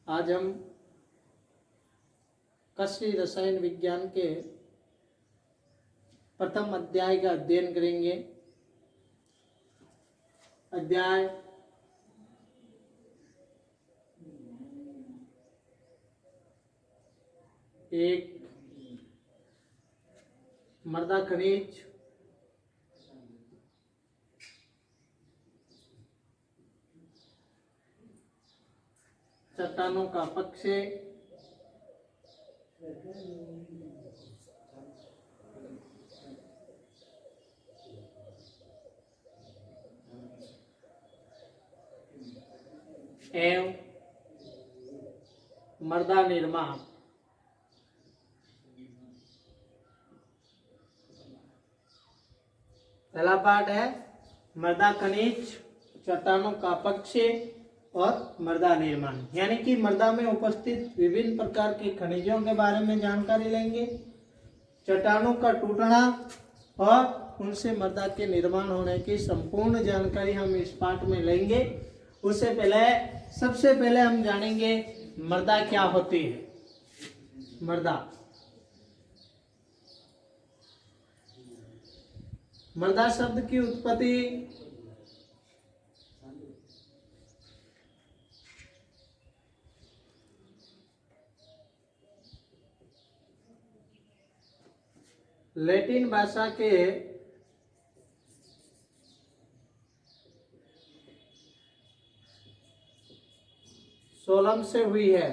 आज हम कृषि रसायन विज्ञान के प्रथम अध्याय का अध्ययन करेंगे। अध्याय एक, मृदा खनिज। चट्टानों का पक्ष, एवं मृदा निर्माण। पहला पार्ट है मृदा खनिज, चट्टानों का पक्ष और मृदा निर्माण, यानी कि मृदा में उपस्थित विभिन्न प्रकार के खनिजों के बारे में जानकारी लेंगे, चट्टानों का टूटना और उनसे मृदा के निर्माण होने की संपूर्ण जानकारी हम इस पाठ में लेंगे। उससे पहले सबसे पहले हम जानेंगे मृदा क्या होती है। मृदा शब्द की उत्पत्ति लैटिन भाषा के सोलम से हुई है।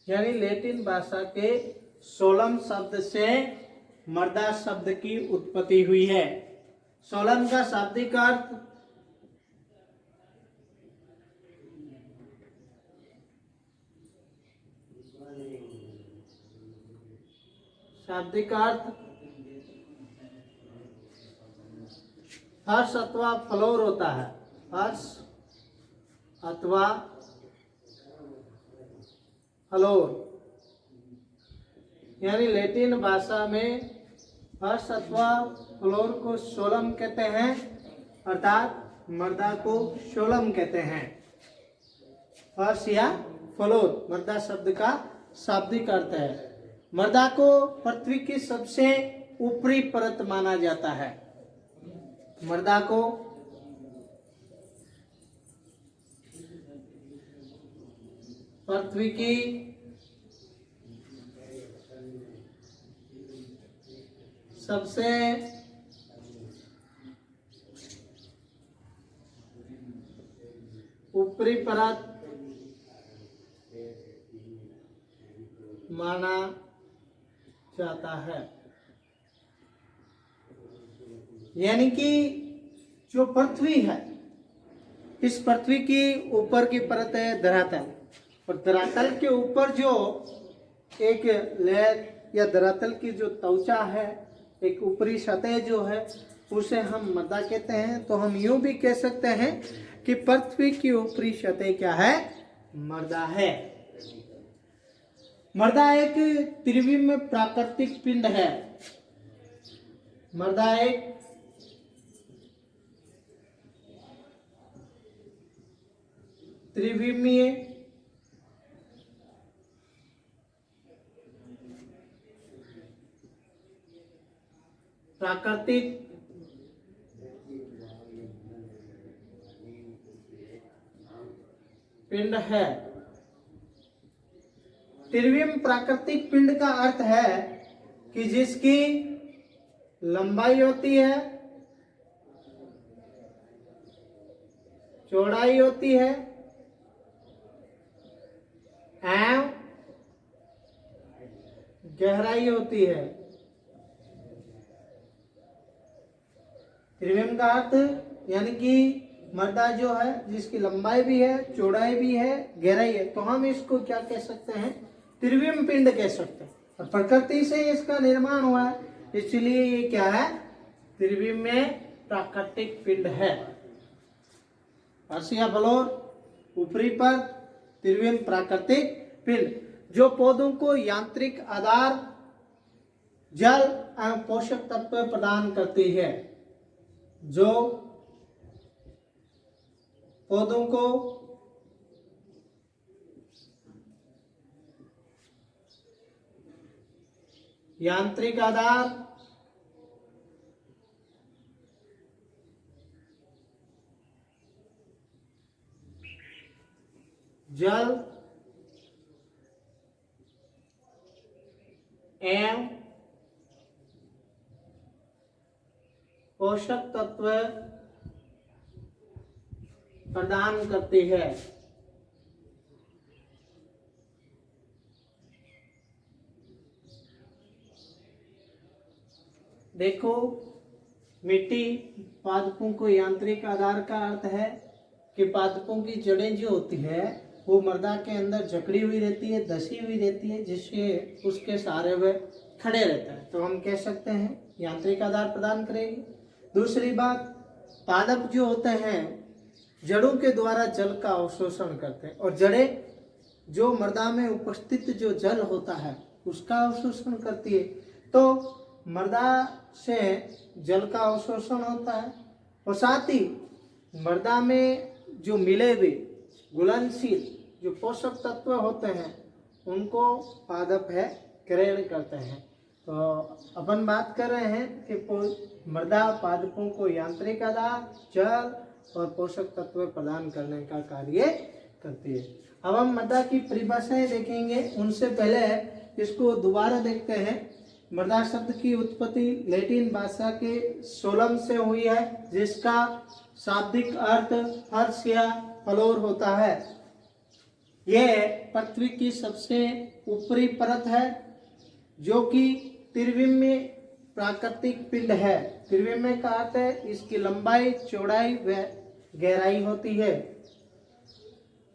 यानी लैटिन भाषा के सोलम शब्द से मृदा शब्द की उत्पत्ति हुई है। सोलम का शाब्दिक अर्थ हर्ष अथवा फ्लोर होता है। हर्ष अथवा फ्लोर, यानी लैटिन भाषा में हर्ष अथवा फ्लोर को सोलम कहते हैं, अर्थात मृदा को सोलम कहते हैं। हर्ष या फ्लोर मृदा शब्द का शाब्दिक अर्थ है। मृदा को पृथ्वी की सबसे ऊपरी परत माना जाता है। मृदा को पृथ्वी की सबसे ऊपरी परत माना जाता है। यानी कि जो पृथ्वी है, इस पृथ्वी की ऊपर की परत है धरातल, और धरातल के ऊपर जो एक लेयर या धरातल की जो त्वचा है, एक ऊपरी सतह जो है, उसे हम मृदा कहते हैं। तो हम यूं भी कह सकते हैं कि पृथ्वी की ऊपरी सतह क्या है? मृदा है। मृदा एक त्रिविमीय प्राकृतिक पिंड है। मृदा एक त्रिविमीय प्राकृतिक पिंड है। त्रिविमीय प्राकृतिक पिंड का अर्थ है कि जिसकी लंबाई होती है, चौड़ाई होती है एवं गहराई होती है। त्रिविमीय का अर्थ यानी कि मृदा जो है जिसकी लंबाई भी है, चौड़ाई भी है, गहराई है, तो हम इसको क्या कह सकते हैं? त्रिविमीय पिंड कह सकते हैं। और प्रकृति से इसका निर्माण हुआ है, इसलिए ये क्या है? त्रिविमीय प्राकृतिक पिंड है। अर्शिया फ्लोर ऊपरी पर, त्रिविमीय प्राकृतिक पिंड जो पौधों को यांत्रिक आधार, जल एवं पोषक तत्व प्रदान करती है, जो पौधों को यांत्रिक आधार, जल एवं पोषक तत्व प्रदान करती है। देखो, मिट्टी पादपों को यांत्रिक आधार का अर्थ है कि पादपों की जड़ें जो होती है वो मृदा के अंदर जकड़ी हुई रहती है, धसी हुई रहती है, जिससे उसके सहारे वह खड़े रहता है, तो हम कह सकते हैं यांत्रिक आधार प्रदान करेगी। दूसरी बात, पादप जो होते हैं जड़ों के द्वारा जल का अवशोषण करते हैं, और जड़ें जो मृदा में उपस्थित जो जल होता है उसका अवशोषण करती है, तो मृदा से जल का अवशोषण होता है, और साथ ही मृदा में जो मिले हुए घुलनशील जो पोषक तत्व होते हैं उनको पादप है ग्रहण करते हैं। तो अपन बात कर रहे हैं कि मृदा पादपों को यांत्रिक आधार, जल और पोषक तत्व प्रदान करने का कार्य करती है। अब हम मृदा की परिभाषाएं देखेंगे, उनसे पहले इसको दोबारा देखते हैं। मृदा शब्द की उत्पत्ति लैटिन भाषा के सोलम से हुई है, जिसका शाब्दिक अर्थ फर्श या फ्लोर होता है। यह पृथ्वी की सबसे ऊपरी परत है, जो कि त्रिविमीय प्राकृतिक पिंड है। त्रिविमीय का अर्थ है इसकी लंबाई, चौड़ाई व गहराई होती है।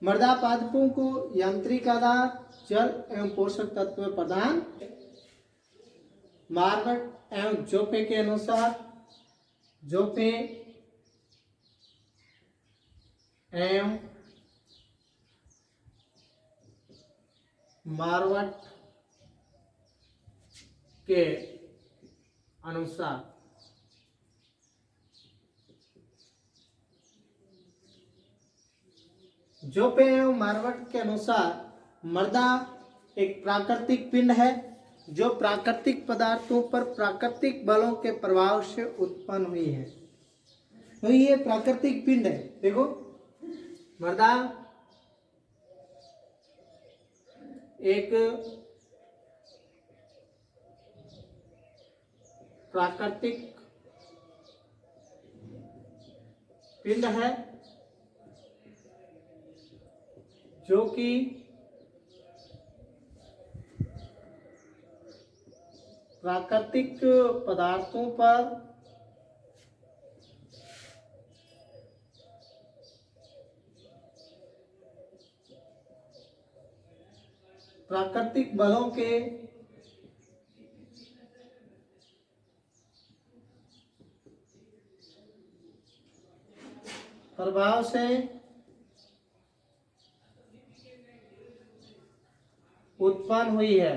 मृदा पादपों को यांत्रिक आधार, जल एवं पोषक तत्व प्रदान। मार्वट एवं जोपे के अनुसार, जोपे एवं मार्वट के अनुसार जोपे एवं मार्वट के अनुसार मृदा एक प्राकृतिक पिंड है, जो प्राकृतिक पदार्थों पर प्राकृतिक बलों के प्रभाव से उत्पन्न हुई है। तो ये प्राकृतिक पिंड है। देखो, मृदा एक प्राकृतिक पिंड है, जो कि प्राकृतिक पदार्थों पर प्राकृतिक बलों के प्रभाव से उत्पन्न हुई है।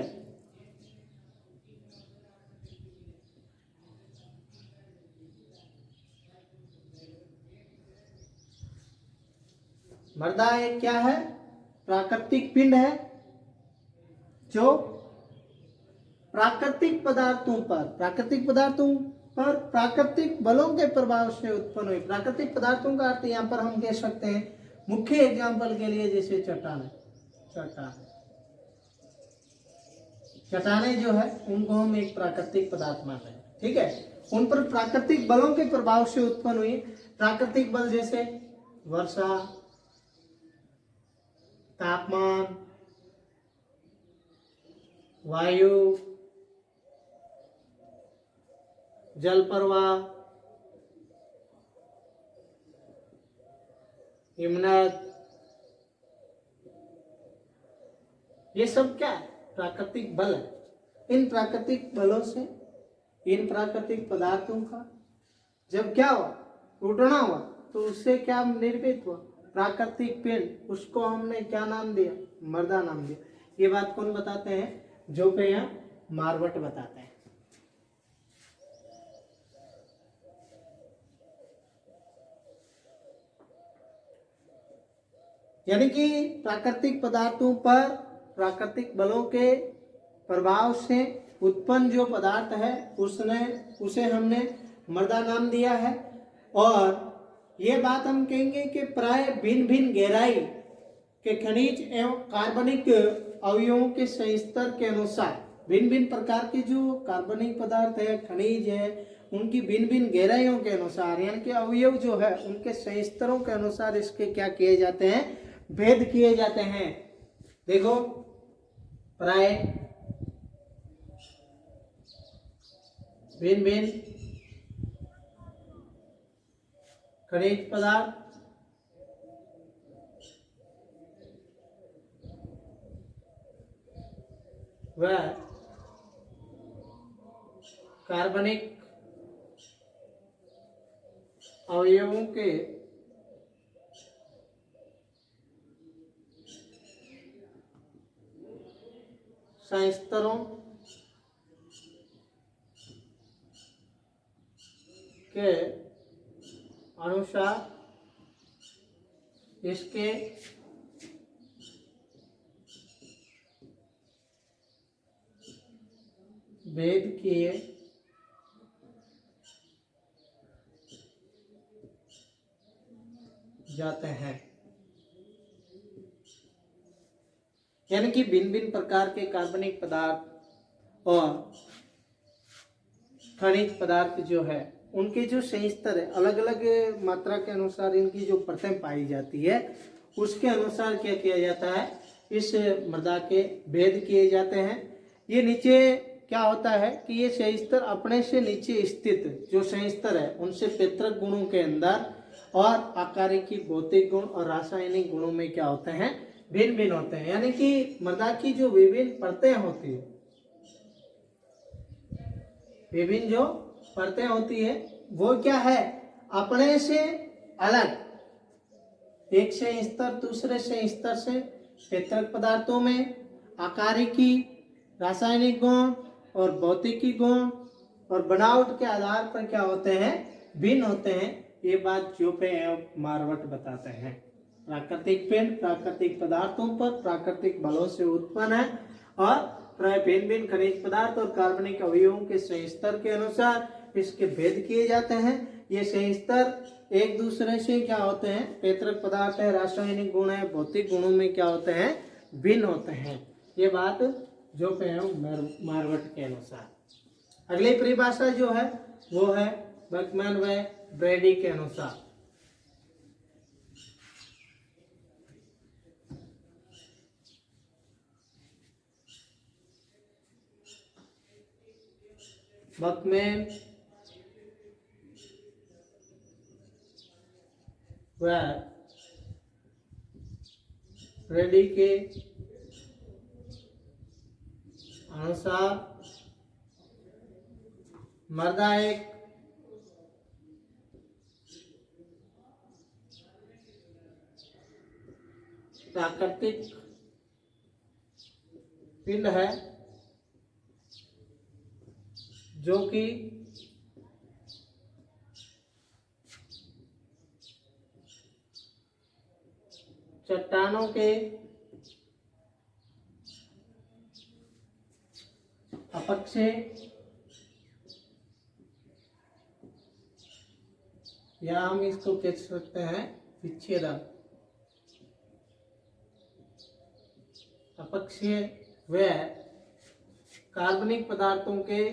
मृदा एक क्या है? प्राकृतिक पिंड है, जो प्राकृतिक पदार्थों पर प्राकृतिक बलों के प्रभाव से उत्पन्न हुई। प्राकृतिक पदार्थों का अर्थ यहाँ पर हम कह सकते हैं, मुख्य एग्जाम्पल के लिए जैसे चट्टानें जो है उनको हम एक प्राकृतिक पदार्थ मानते हैं। ठीक है, उन पर प्राकृतिक बलों के प्रभाव से उत्पन्न हुई। प्राकृतिक बल जैसे वर्षा, तापमान, वायु, जल प्रवाह, हिमनद, ये सब क्या है? प्राकृतिक बल है। इन प्राकृतिक बलों से, इन प्राकृतिक पदार्थों का जब क्या हुआ, टूटना हुआ, तो उससे क्या निर्मित हुआ? प्राकृतिक पिंड। उसको हमने क्या नाम दिया? मृदा नाम दिया। ये बात कौन बताते हैं? जोपे या मार्वट बताते हैं। यानी कि प्राकृतिक पदार्थों पर प्राकृतिक बलों के प्रभाव से उत्पन्न जो पदार्थ है उसे हमने मृदा नाम दिया है। और ये बात हम कहेंगे कि प्राय भिन्न भिन्न गहराई के खनिज एवं कार्बनिक अवयवों के संस्तर के अनुसार भिन्न भिन्न प्रकार के जो कार्बनिक पदार्थ है, खनिज है, उनकी भिन्न भिन्न गहराइयों के अनुसार यानी कि अवयव जो है उनके संस्तरों के अनुसार इसके क्या किए जाते हैं, भेद किए जाते हैं। देखो प्राय भिन्न भिन्न खनिज पदार्थ व कार्बनिक अवयवों के संस्तरों के अनुसार इसके भेद किए जाते हैं। यानी कि भिन्न भिन्न प्रकार के कार्बनिक पदार्थ और खनिज पदार्थ जो है उनके जो संस्तर है अलग अलग मात्रा के अनुसार इनकी जो परतें पाई जाती है उसके अनुसार क्या किया जाता है, इस मृदा के भेद किए जाते हैं। ये नीचे क्या होता है कि ये संस्तर अपने से नीचे स्थित जो संस्तर है उनसे पैतृक गुणों के अंदर और आकारिकी, भौतिक गुण और रासायनिक गुणों में क्या होते हैं, भिन्न भिन्न होते हैं। यानी कि मृदा की जो विभिन्न परतें होती है, विभिन्न जो परतें होती है वो क्या है, अपने से अलग एक से स्तर दूसरे से स्तर से पैतृक पदार्थों में आकारिकी, रासायनिक गुण और भौतिकी गुण और बनावट के आधार पर क्या होते हैं, भिन्न होते हैं। ये बात जोपे एवं मारवट बताते हैं। प्राकृतिक पिंड प्राकृतिक पदार्थों पर प्राकृतिक बलों से उत्पन्न है और प्राय भिन्न भिन्न खनिज पदार्थ और कार्बनिक अवयवों के संस्तर के अनुसार इसके भेद किए जाते हैं। ये संस्तर एक दूसरे से क्या होते हैं, पैतृक पदार्थ है, रासायनिक गुण है, भौतिक गुणों में क्या होते हैं, भिन्न होते हैं। ये बात जो पे मारवट के अनुसार। अगली परिभाषा जो है वो है बकमैन व ब्रैडी के अनुसार। बकमैन व ब्रैडी के अनुसार मृदा एक प्राकृतिक पिंड है जो कि चट्टानों के अपक्षय या हम इसको कह सकते हैं विच्छेदन, अपक्षय व कार्बनिक पदार्थों के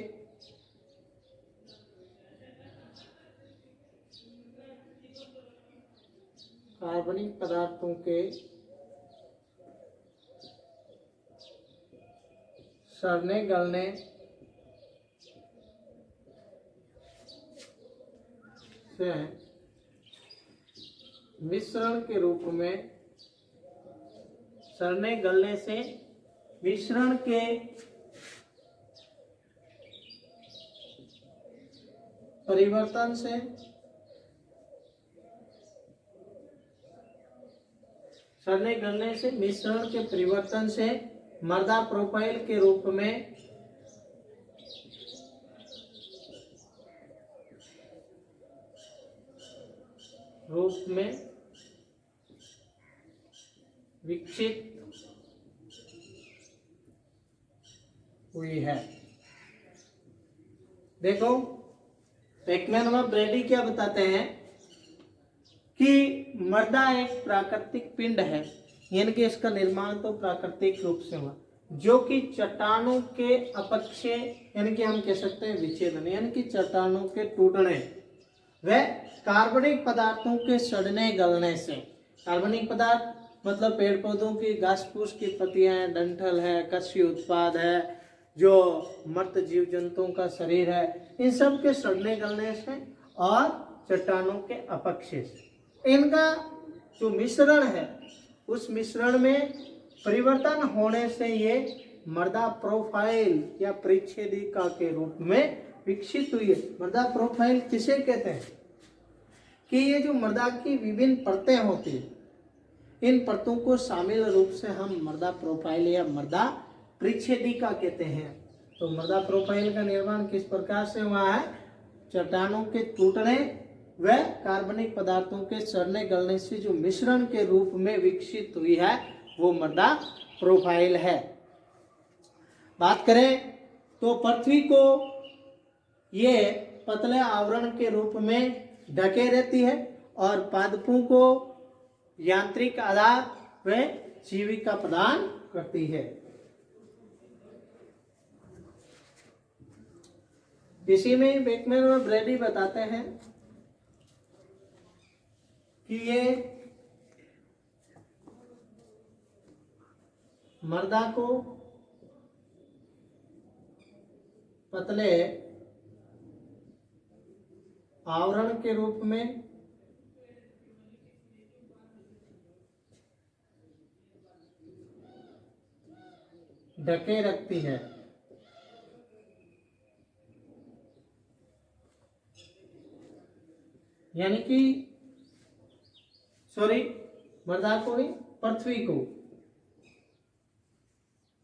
सड़ने गलने से मिश्रण के रूप में, सड़ने गलने से मिश्रण के परिवर्तन से सड़ने गलने से मिश्रण के परिवर्तन से मृदा प्रोफाइल के रूप में विकसित हुई है। देखो बेकमैन व ब्रेडी क्या बताते हैं कि मृदा एक प्राकृतिक पिंड है, यानी कि इसका निर्माण तो प्राकृतिक रूप से हुआ, जो कि चट्टानों के अपक्षय यानी कि हम कह सकते हैं विच्छेदन यानी कि चट्टानों के टूटने व कार्बनिक पदार्थों के सड़ने गलने से। कार्बनिक पदार्थ मतलब पेड़ पौधों की घास फूस की पत्तियां हैं, डंठल है, कृषि उत्पाद है, जो मृत जीव जंतुओं का शरीर है, इन सब के सड़ने गलने से और चट्टानों के अपक्षय से इनका जो मिश्रण है उस मिश्रण में परिवर्तन होने से ये मृदा प्रोफाइल या परिच्छेदिका के रूप में विकसित हुई है। मृदा प्रोफाइल किसे कहते हैं कि ये जो मृदा की विभिन्न परतें होती है, इन परतों को शामिल रूप से हम मृदा प्रोफाइल या मृदा परिच्छेदिका कहते हैं। तो मृदा प्रोफाइल का निर्माण किस प्रकार से हुआ है? चट्टानों के टूटने व कार्बनिक पदार्थों के सड़ने गलने से जो मिश्रण के रूप में विकसित हुई है वो मृदा प्रोफाइल है। बात करें तो पृथ्वी को ये पतले आवरण के रूप में ढके रहती है और पादपों को यांत्रिक आधार व जीविका प्रदान करती है। इसी में बेकमैन और ब्रेडी बताते हैं कि ये मृदा को पतले आवरण के रूप में ढके रखती है। यानी कि मृदा को ही पृथ्वी को,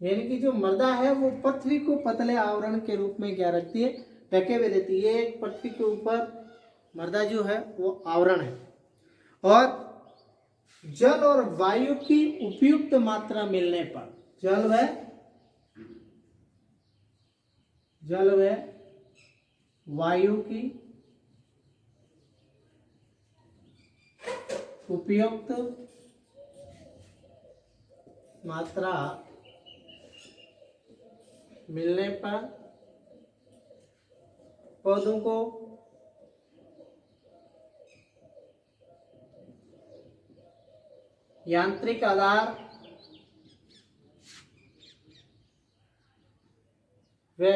यानी कि जो मृदा है वो पृथ्वी को पतले आवरण के रूप में क्या रखती है? ढके हुए रहती है। एक पृथ्वी के ऊपर मृदा जो है वो आवरण है और जल और वायु की उपयुक्त मात्रा मिलने पर जल व वायु की उपयुक्त मात्रा मिलने पर पौधों को यांत्रिक आधार व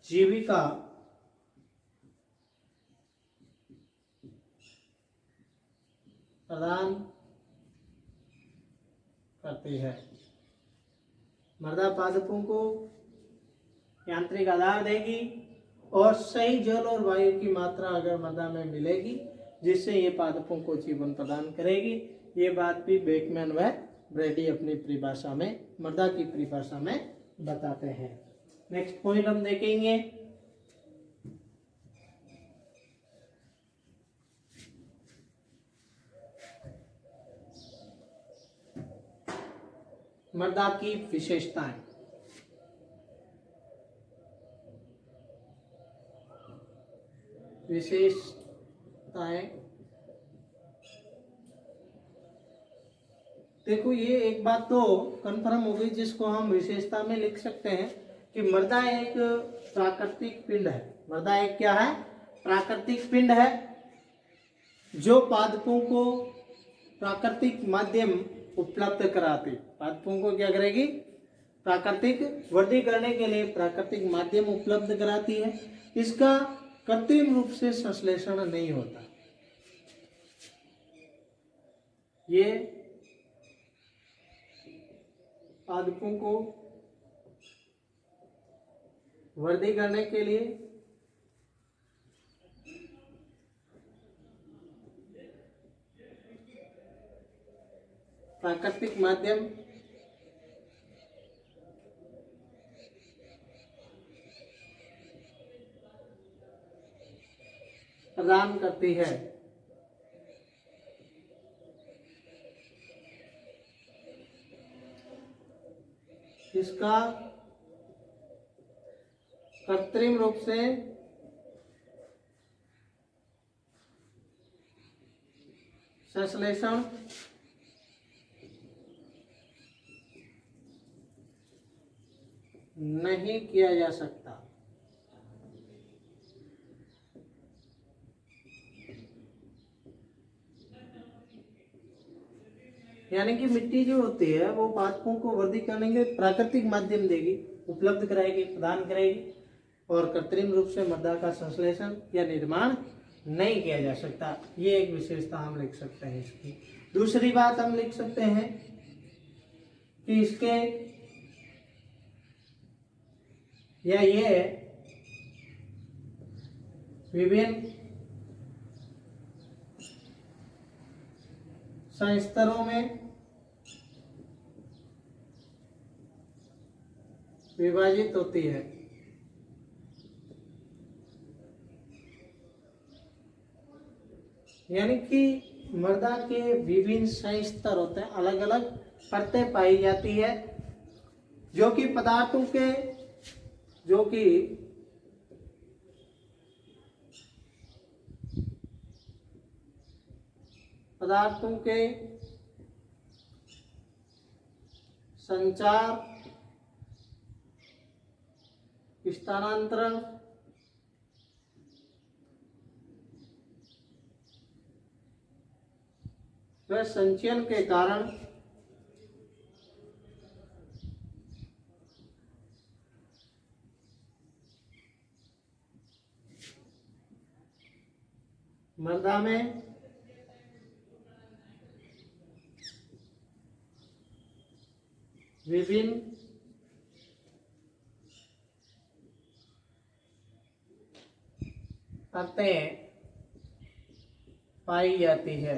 जीविका प्रदान करती है। मृदा पादपों को यांत्रिक आधार देगी और सही जल और वायु की मात्रा अगर मृदा में मिलेगी जिससे ये पादपों को जीवन प्रदान करेगी। ये बात भी बेकमैन व ब्रेडी अपनी परिभाषा में, मृदा की परिभाषा में बताते हैं। नेक्स्ट पॉइंट हम देखेंगे मृदा की विशेषताएं। देखो ये एक बात तो कंफर्म हो गई जिसको हम विशेषता में लिख सकते हैं कि मृदा एक प्राकृतिक पिंड है। मृदा एक क्या है? प्राकृतिक पिंड है जो पादपों को प्राकृतिक माध्यम उपलब्ध कराती। पादपों को क्या करेगी? प्राकृतिक वृद्धि करने के लिए प्राकृतिक माध्यम उपलब्ध कराती है। इसका कृत्रिम रूप से संश्लेषण नहीं होता। ये पादपों को वृद्धि करने के लिए प्राकृतिक माध्यम प्रदान करती है। इसका कृत्रिम रूप से संश्लेषण नहीं किया जा सकता। यानी कि मिट्टी जो होती है वो पादपों को वृद्धि करने के प्राकृतिक माध्यम देगी, उपलब्ध कराएगी, प्रदान करेगी, और कृत्रिम रूप से मृदा का संश्लेषण या निर्माण नहीं किया जा सकता। ये एक विशेषता हम लिख सकते हैं इसकी। दूसरी बात हम लिख सकते हैं कि इसके या ये विभिन्न संस्तरों में विभाजित होती है। यानी कि मृदा के विभिन्न संस्तर होते हैं, अलग अलग परतें पाई जाती है, जो कि पदार्थों के संचार, स्थानांतरण व संचयन के कारण मृदा में विभिन्न परतें पाई जाती है।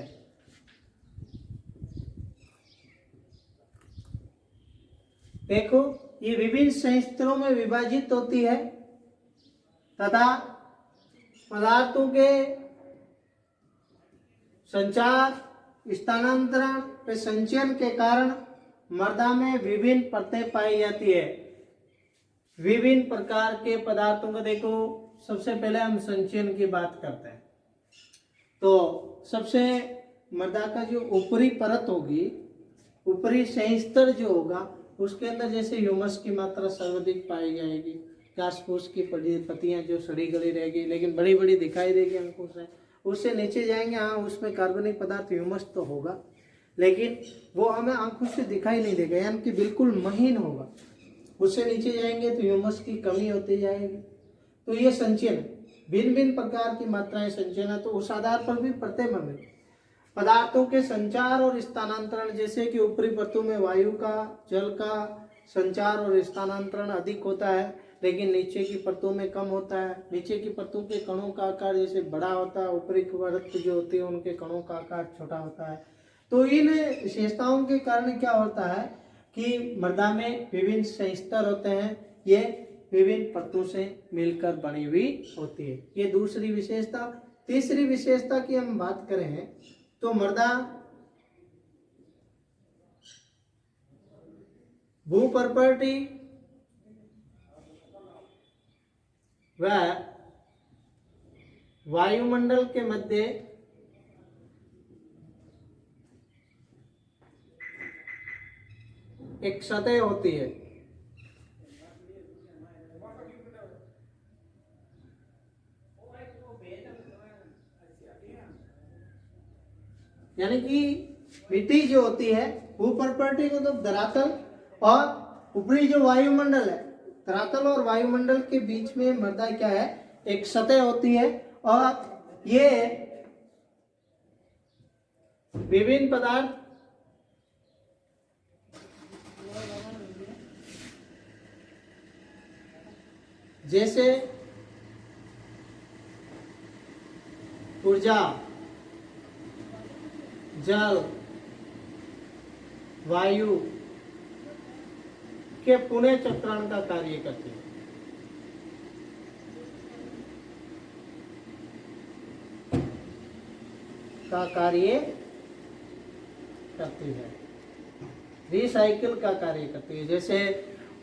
देखो, ये विभिन्न संस्तरों में विभाजित होती है तथा पदार्थों के संचार, स्थानांतरण व संचयन के कारण मृदा में विभिन्न परतें पाई जाती है। विभिन्न प्रकार के पदार्थों को देखो, सबसे पहले हम संचयन की बात करते हैं। तो सबसे मृदा का जो ऊपरी परत होगी, ऊपरी संस्तर जो होगा, उसके अंदर जैसे ह्यूमस की मात्रा सर्वाधिक पाई जाएगी। घास फूस की पत्तियां जो सड़ी गली रहेगी लेकिन बड़ी बड़ी दिखाई देगी अंकुश है। उससे नीचे जाएंगे, हाँ उसमें कार्बनिक पदार्थ ह्यूमस तो होगा, लेकिन वो हमें आंखों से दिखाई नहीं देगा, यानी कि बिल्कुल महीन होगा। उससे नीचे जाएंगे तो ह्यूमस की कमी होती जाएगी। तो ये संचयन, भिन्न भिन्न प्रकार की मात्राएं संचयन है। तो उस आधार पर भी परतें बन रही। पदार्थों के संचार और स्थानांतरण, जैसे कि ऊपरी परतों में वायु का, जल का संचार और स्थानांतरण अधिक होता है, लेकिन नीचे की परतों में कम होता है। नीचे की परतों के कणों का आकार जैसे बड़ा होता है, ऊपरी परत जो होती है उनके कणों का आकार छोटा होता है। तो इन विशेषताओं के कारण क्या होता है कि मृदा में विभिन्न संस्तर होते हैं, ये विभिन्न परतों से मिलकर बनी हुई होती है। ये दूसरी विशेषता। तीसरी विशेषता की हम बात करें तो मृदा भू प्रॉपर्टी व वायुमंडल के मध्य एक सतह होती है। यानी कि मिट्टी जो होती है, भू प्रॉपर्टी को तो धरातल और ऊपरी जो वायुमंडल है, धरातल और वायुमंडल के बीच में मृदा क्या है, एक सतह होती है। और ये विभिन्न पदार्थ जैसे ऊर्जा, जल, वायु के पुनः चक्रण का कार्य करती है। रिसाइकिल का कार्य करती है। जैसे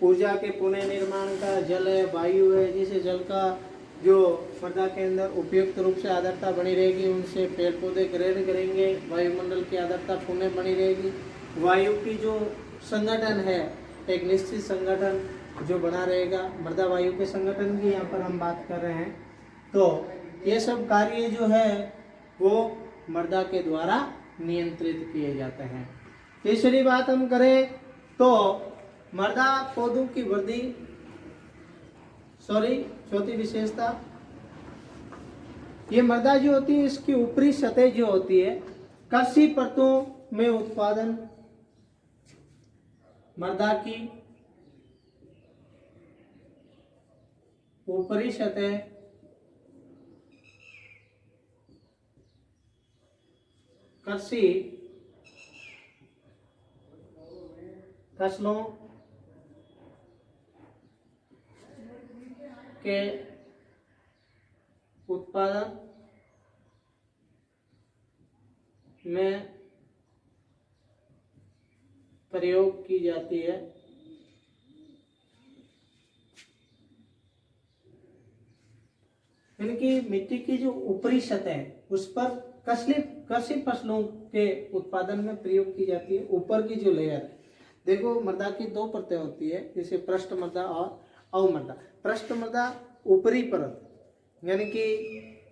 ऊर्जा के पुनः निर्माण का, जल है, वायु है, जिसे जल का जो मृदा के अंदर उपयुक्त रूप से आर्द्रता बनी रहेगी उनसे पेड़ पौधे ग्रहण करेंगे, वायुमंडल की आर्द्रता पुनः बनी रहेगी। वायु की जो संगठन है एक निश्चित संगठन जो बना रहेगा, मृदा वायु के संगठन की यहाँ पर हम बात कर रहे हैं। तो ये सब कार्य जो है वो मृदा के द्वारा नियंत्रित किए जाते हैं। तीसरी बात हम करें तो मृदा पौधों की वृद्धि, चौथी विशेषता, ये मृदा जो होती है इसकी ऊपरी सतह जो होती है कृषि परतों में उत्पादन, मृदा की ऊपरी सतह कृषि फसलों के उत्पादन में प्रयोग की जाती है। इनकी मिट्टी की जो ऊपरी सतह है उस पर कृषि फसलों के उत्पादन में प्रयोग की जाती है। ऊपर की जो लेयर है, देखो मृदा की दो परतें होती है, जैसे पृष्ठ मृदा और अवमृदा। पृष्ठ मृदा ऊपरी परत यानी कि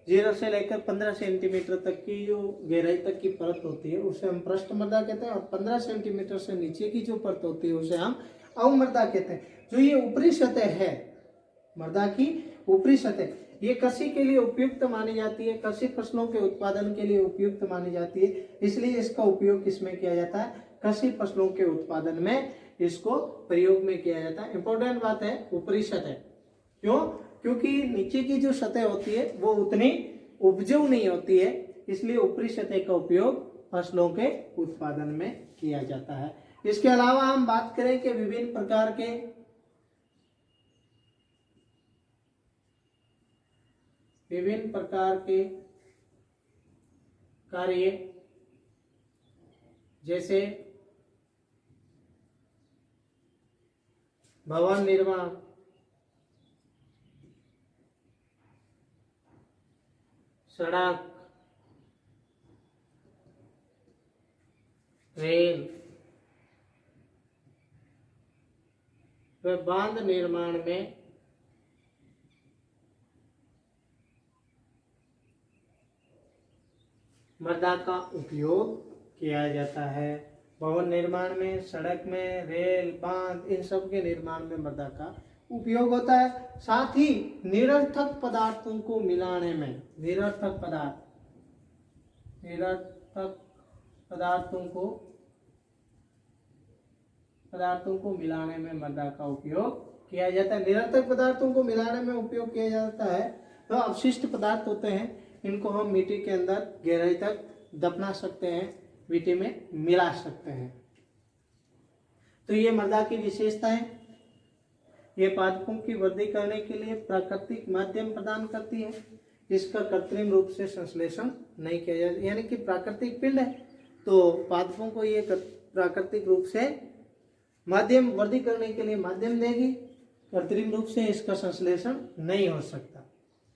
0 से लेकर 15 सेंटीमीटर तक की जो गहराई तक की परत होती है उसे हम पृष्ठ मृदा कहते हैं, और 15 सेंटीमीटर से नीचे की जो परत होती है उसे हम अवमृदा कहते हैं। जो ये ऊपरी सतह है मृदा की ऊपरी सतह, ये कृषि के लिए उपयुक्त मानी जाती है, कृषि फसलों के उत्पादन के लिए उपयुक्त मानी जाती है, इसलिए इसका उपयोग किसमें किया जाता है, कृषि फसलों के उत्पादन में इसको प्रयोग में किया जाता है। इंपॉर्टेंट बात है ऊपरी सतह, क्यों? क्योंकि नीचे की जो सतह होती है वो उतनी उपजाऊ नहीं होती है, इसलिए ऊपरी सतह का उपयोग फसलों के उत्पादन में किया जाता है। इसके अलावा हम बात करें कि विभिन्न प्रकार के कार्य, जैसे भवन निर्माण, सड़क, रेल व बांध निर्माण में मृदा का उपयोग किया जाता है। भवन निर्माण में, सड़क में, रेल, बांध, इन सब के निर्माण में मृदा का उपयोग होता है। साथ ही निरर्थक पदार्थों को मिलाने में, निरर्थक पदार्थों को मिलाने में मृदा का उपयोग किया जाता है। निरर्थक पदार्थों को मिलाने में उपयोग किया जाता है तो अवशिष्ट पदार्थ होते हैं, इनको हम मिट्टी के अंदर गहराई तक दफना सकते हैं, मिट्टी में मिला सकते हैं। तो ये मृदा की विशेषता है। ये पादपों की वृद्धि करने के लिए प्राकृतिक माध्यम प्रदान करती है, इसका कृत्रिम रूप से संश्लेषण नहीं किया जाता, यानी कि प्राकृतिक पिंड है तो पादपों को ये प्राकृतिक रूप से माध्यम वृद्धि करने के लिए माध्यम देगी, कृत्रिम रूप से इसका संश्लेषण नहीं हो सकता।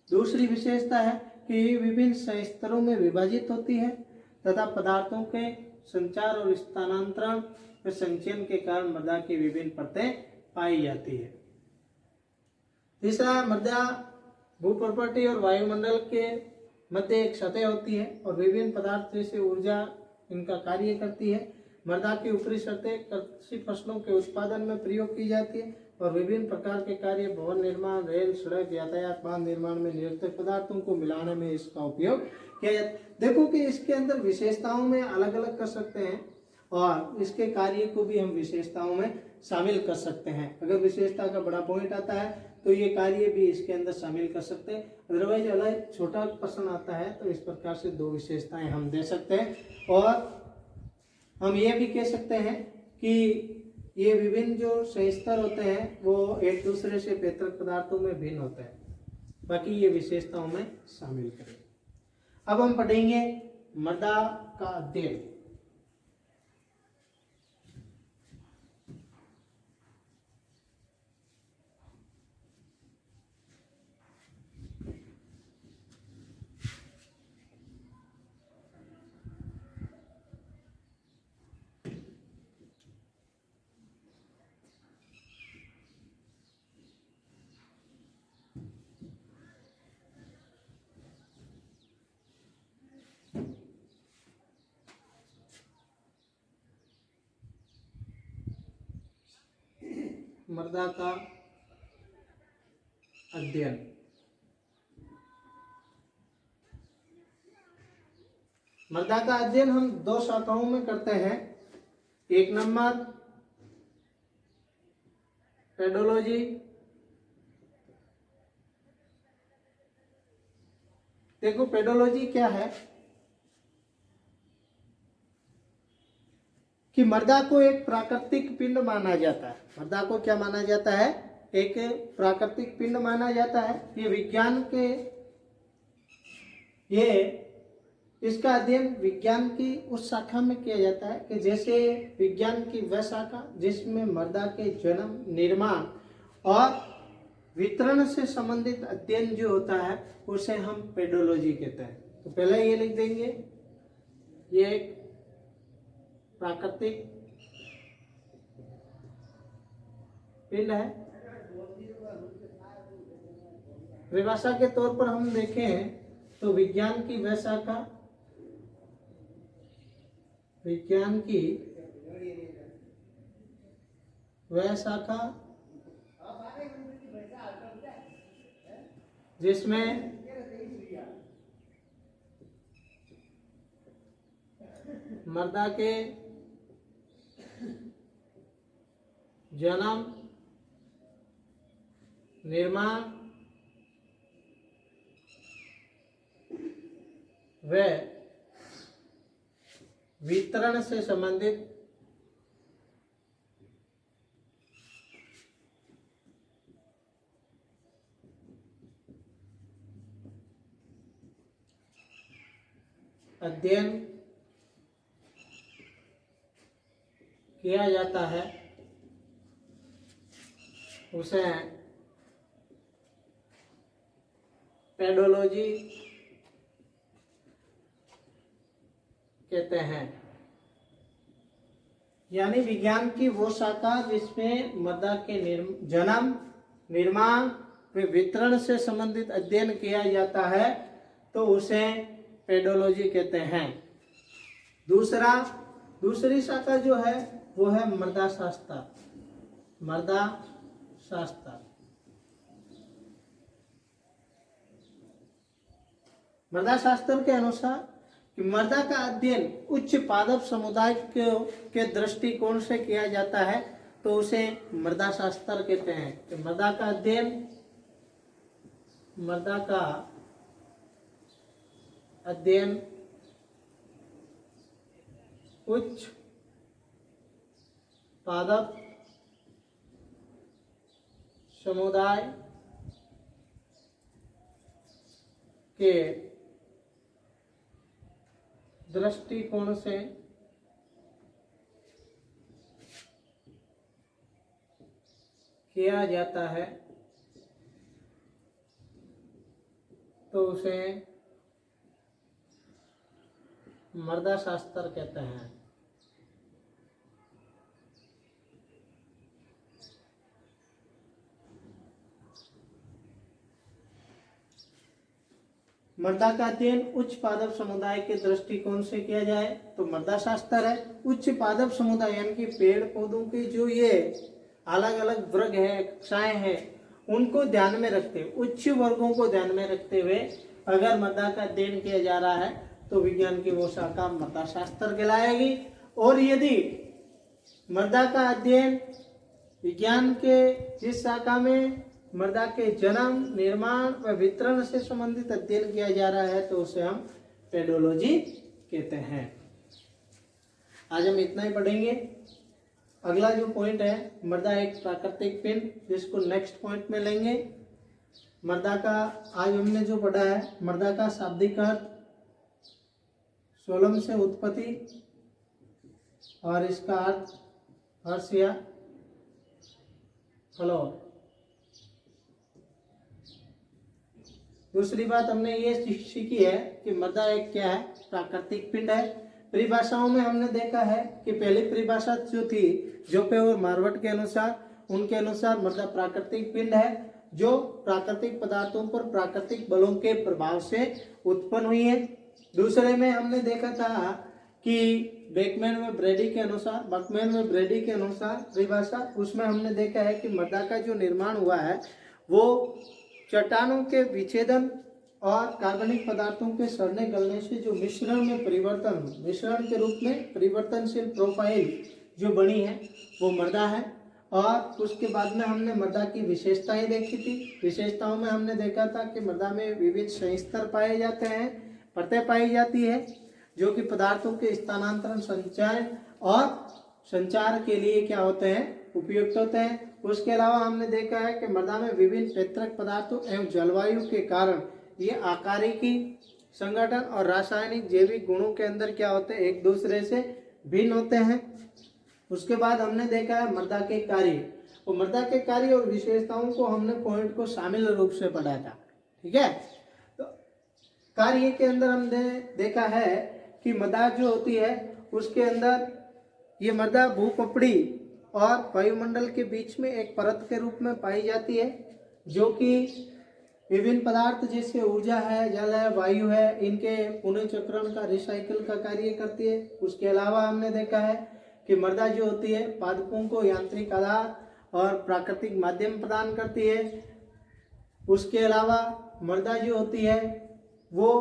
दूसरी विशेषता है कि ये विभिन्न संस्तरों में विभाजित होती है तथा पदार्थों के संचार और स्थानांतरण व संचयन के कारण मृदा की विभिन्न परतें पाई जाती है। तीसरा, मृदा भूप्रॉपर्टी और वायुमंडल के मध्य एक सतह होती है और विभिन्न पदार्थ जैसे ऊर्जा इनका कार्य करती है। मृदा की ऊपरी सतह कृषि फसलों के उत्पादन में प्रयोग की जाती है और विभिन्न प्रकार के कार्य, भवन निर्माण, रेल, सड़क, यातायात, बांध निर्माण में निरर्थक पदार्थों को मिलाने में इसका उपयोग किया जाता है। देखो कि इसके अंदर विशेषताओं में अलग अलग कर सकते हैं और इसके कार्य को भी हम विशेषताओं में शामिल कर सकते हैं। अगर विशेषता का बड़ा पॉइंट आता है तो ये कार्य भी इसके अंदर शामिल कर सकते हैं, अदरवाइज अलग छोटा प्रश्न आता है तो इस प्रकार से दो विशेषताएं हम दे सकते हैं। और हम ये भी कह सकते हैं कि ये विभिन्न जो संस्तर होते हैं वो एक दूसरे से पैतृक पदार्थों में भिन्न होते हैं, बाकी ये विशेषताओं में शामिल करें। अब हम पढ़ेंगे मृदा का अध्ययन। मृदा का अध्ययन। मृदा का अध्ययन हम दो शाखाओं में करते हैं। एक नंबर पेडोलॉजी, देखो पेडोलॉजी क्या है कि मृदा को एक प्राकृतिक पिंड माना जाता है। मृदा को क्या माना जाता है? एक प्राकृतिक पिंड माना जाता है। ये विज्ञान के इसका अध्ययन विज्ञान की उस शाखा में किया जाता है कि जैसे विज्ञान की वह शाखा जिसमें मृदा के जन्म, निर्माण और वितरण से संबंधित अध्ययन जो होता है उसे हम पेडोलॉजी कहते हैं। तो पहले ये लिख देंगे, ये एक प्राकृतिक पिंड है। परिभाषा के तौर पर हम देखें तो विज्ञान की वह शाखा, विज्ञान की वह शाखा जिसमें मृदा के जन्म, निर्माण व वितरण से संबंधित अध्ययन किया जाता है उसे पेडोलॉजी कहते हैं। यानी विज्ञान की वो शाखा जिसमें मृदा के जन्म, निर्माण व वितरण से संबंधित अध्ययन किया जाता है तो उसे पेडोलॉजी कहते हैं। दूसरी शाखा जो है वो है मृदा शास्त्र। मृदा शास्त्र, मृदा शास्त्र के अनुसार कि मृदा का अध्ययन उच्च पादप समुदाय के दृष्टिकोण से किया जाता है तो उसे मृदा शास्त्र कहते हैं। तो मृदा का अध्ययन, मृदा का अध्ययन उच्च पादप समुदाय के दृष्टिकोण से किया जाता है तो उसे मृदा शास्त्र कहते हैं। मृदा का अध्ययन उच्च पादप समुदाय के दृष्टिकोण से किया जाए तो मृदा शास्त्र है। उच्च पादप समुदाय यानी कि पेड़ पौधों के जो ये अलग अलग वर्ग है, कक्षाएं हैं, उनको ध्यान में रखते हुए, उच्च वर्गों को ध्यान में रखते हुए अगर मृदा का अध्ययन किया जा रहा है तो विज्ञान की वो शाखा मृदा शास्त्र कहलाएगी। और यदि मृदा का अध्ययन विज्ञान के जिस शाखा में मृदा के जन्म, निर्माण व वितरण से संबंधित अध्ययन किया जा रहा है तो उसे हम पेडोलॉजी कहते हैं। आज हम इतना ही पढ़ेंगे। अगला जो पॉइंट है, मृदा एक प्राकृतिक पिंड, जिसको नेक्स्ट पॉइंट में लेंगे। मृदा का आज हमने जो पढ़ा है, मृदा का शाब्दिक अर्थ सोलम से उत्पत्ति और इसका अर्थ हर्ष या फ्लोर। दूसरी बात हमने ये सीखी है कि मृदा एक क्या है, प्राकृतिक पिंड है। परिभाषाओं में हमने देखा है कि पहली परिभाषा जो थी जोपे और मार्वट के अनुसार, उनके अनुसार मृदा प्राकृतिक पिंड है जो प्राकृतिक पदार्थों पर प्राकृतिक बलों के प्रभाव से उत्पन्न हुई है। दूसरे में हमने देखा था कि बकमैन व ब्रेडी के अनुसार परिभाषा, उसमें हमने देखा है कि मृदा का जो निर्माण हुआ है वो चट्टानों के विच्छेदन और कार्बनिक पदार्थों के सड़ने गलने से जो मिश्रण के रूप में परिवर्तनशील प्रोफाइल जो बनी है वो मृदा है। और उसके बाद में हमने मृदा की विशेषताएं देखी थी। विशेषताओं में हमने देखा था कि मृदा में विविध संस्तर पाए जाते हैं, परतें पाई जाती है जो कि पदार्थों के स्थानांतरण, संचार के लिए क्या होते हैं, उपयुक्त होते हैं। उसके अलावा हमने देखा है कि मृदा में विभिन्न पैतृक पदार्थों एवं जलवायु के कारण ये आकारिकी, संगठन और रासायनिक जैविक गुणों के अंदर क्या होते हैं, एक दूसरे से भिन्न होते हैं। उसके बाद हमने देखा है मृदा के कार्य, और मृदा के कार्य और विशेषताओं को हमने पॉइंट को शामिल रूप से पढ़ा था। ठीक है, तो कार्य के अंदर हमने देखा है कि मृदा जो होती है उसके अंदर ये मृदा भूपपड़ी और वायुमंडल के बीच में एक परत के रूप में पाई जाती है जो कि विभिन्न पदार्थ जैसे ऊर्जा है, जल है, वायु है, इनके पुनः चक्रण का, रिसाइकिल का कार्य करती है। उसके अलावा हमने देखा है कि मृदा जो होती है पादपों को यांत्रिक आधार और प्राकृतिक माध्यम प्रदान करती है। उसके अलावा मृदा जो होती है वो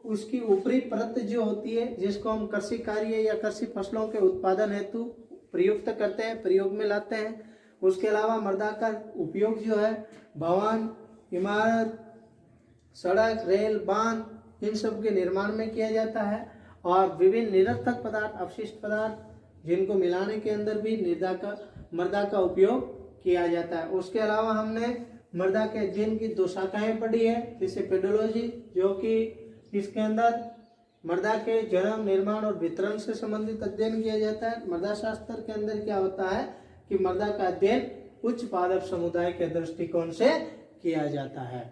उसकी ऊपरी परत जो होती है जिसको हम कृषि कार्य या कृषि फसलों के उत्पादन हेतु प्रयुक्त करते हैं, प्रयोग में लाते हैं। उसके अलावा मृदा का उपयोग जो है भवन, इमारत, सड़क, रेल, बांध इन सब के निर्माण में किया जाता है। और विभिन्न निरर्थक पदार्थ, अपशिष्ट पदार्थ जिनको मिलाने के अंदर भी मृदा का उपयोग किया जाता है। उसके अलावा हमने मृदा के अध्ययन की 2 शाखाएं पढ़ी है, जैसे पेडोलॉजी जो कि इसके अंदर मृदा के जन्म, निर्माण और वितरण से संबंधित अध्ययन किया जाता है। मृदा शास्त्र के अंदर क्या होता है कि मृदा का अध्ययन उच्च पादप समुदाय के दृष्टिकोण से किया जाता है।